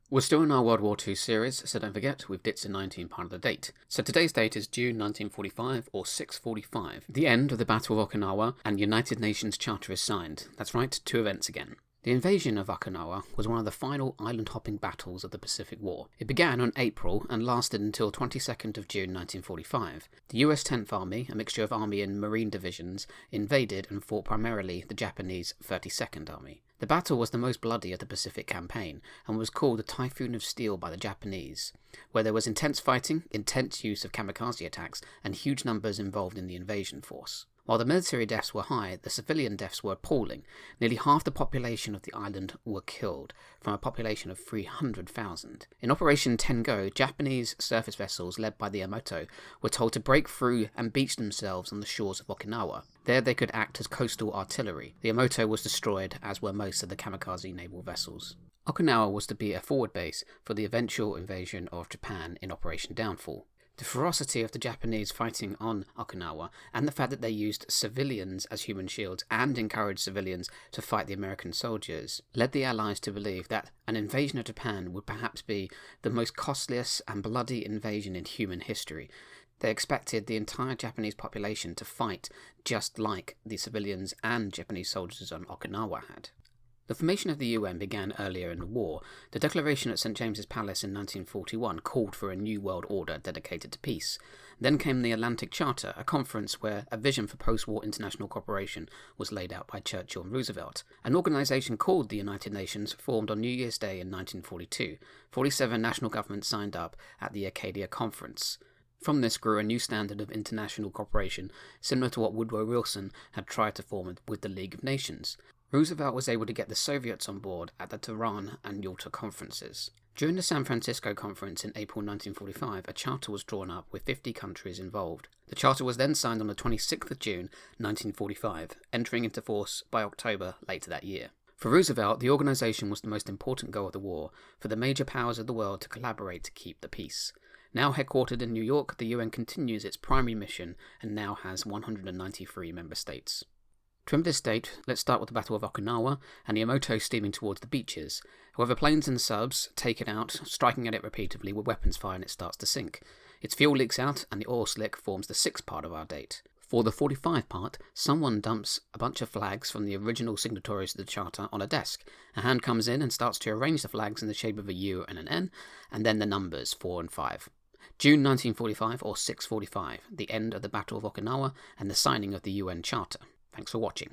We're still in our World War II series, so don't forget, we've ditched the 19 part of the date. So today's date is June 1945, or 645, the end of the Battle of Okinawa, and United Nations Charter is signed. That's right, two events again. The invasion of Okinawa was one of the final island-hopping battles of the Pacific War. It began on April and lasted until 22nd of June 1945. The US 10th Army, a mixture of Army and Marine divisions, invaded and fought primarily the Japanese 32nd Army. The battle was the most bloody of the Pacific Campaign and was called the Typhoon of Steel by the Japanese, where there was intense fighting, intense use of kamikaze attacks, and huge numbers involved in the invasion force. While the military deaths were high, the civilian deaths were appalling. Nearly half the population of the island were killed, from a population of 300,000. In Operation Tengo, Japanese surface vessels led by the Yamato were told to break through and beach themselves on the shores of Okinawa. There they could act as coastal artillery. The Yamato was destroyed, as were most of the kamikaze naval vessels. Okinawa was to be a forward base for the eventual invasion of Japan in Operation Downfall. The ferocity of the Japanese fighting on Okinawa, and the fact that they used civilians as human shields and encouraged civilians to fight the American soldiers, led the Allies to believe that an invasion of Japan would perhaps be the most costliest and bloody invasion in human history. They expected the entire Japanese population to fight just like the civilians and Japanese soldiers on Okinawa had. The formation of the UN began earlier in the war. The Declaration at St. James's Palace in 1941 called for a new world order dedicated to peace. Then came the Atlantic Charter, a conference where a vision for post-war international cooperation was laid out by Churchill and Roosevelt. An organisation called the United Nations formed on New Year's Day in 1942. 47 national governments signed up at the Acadia Conference. From this grew a new standard of international cooperation, similar to what Woodrow Wilson had tried to form with the League of Nations. Roosevelt was able to get the Soviets on board at the Tehran and Yalta conferences. During the San Francisco conference in April 1945, a charter was drawn up with 50 countries involved. The charter was then signed on the 26th of June 1945, entering into force by October later that year. For Roosevelt, the organisation was the most important goal of the war, for the major powers of the world to collaborate to keep the peace. Now headquartered in New York, the UN continues its primary mission and now has 193 member states. To remember this date, let's start with the Battle of Okinawa and the Yamato steaming towards the beaches. However, planes and subs take it out, striking at it repeatedly with weapons fire, and it starts to sink. Its fuel leaks out and the oil slick forms the 6th part of our date. For the 45 part, someone dumps a bunch of flags from the original signatories to the charter on a desk. A hand comes in and starts to arrange the flags in the shape of a U and an N, and then the numbers 4 and 5. June 1945, or 645, the end of the Battle of Okinawa and the signing of the UN Charter. Thanks for watching.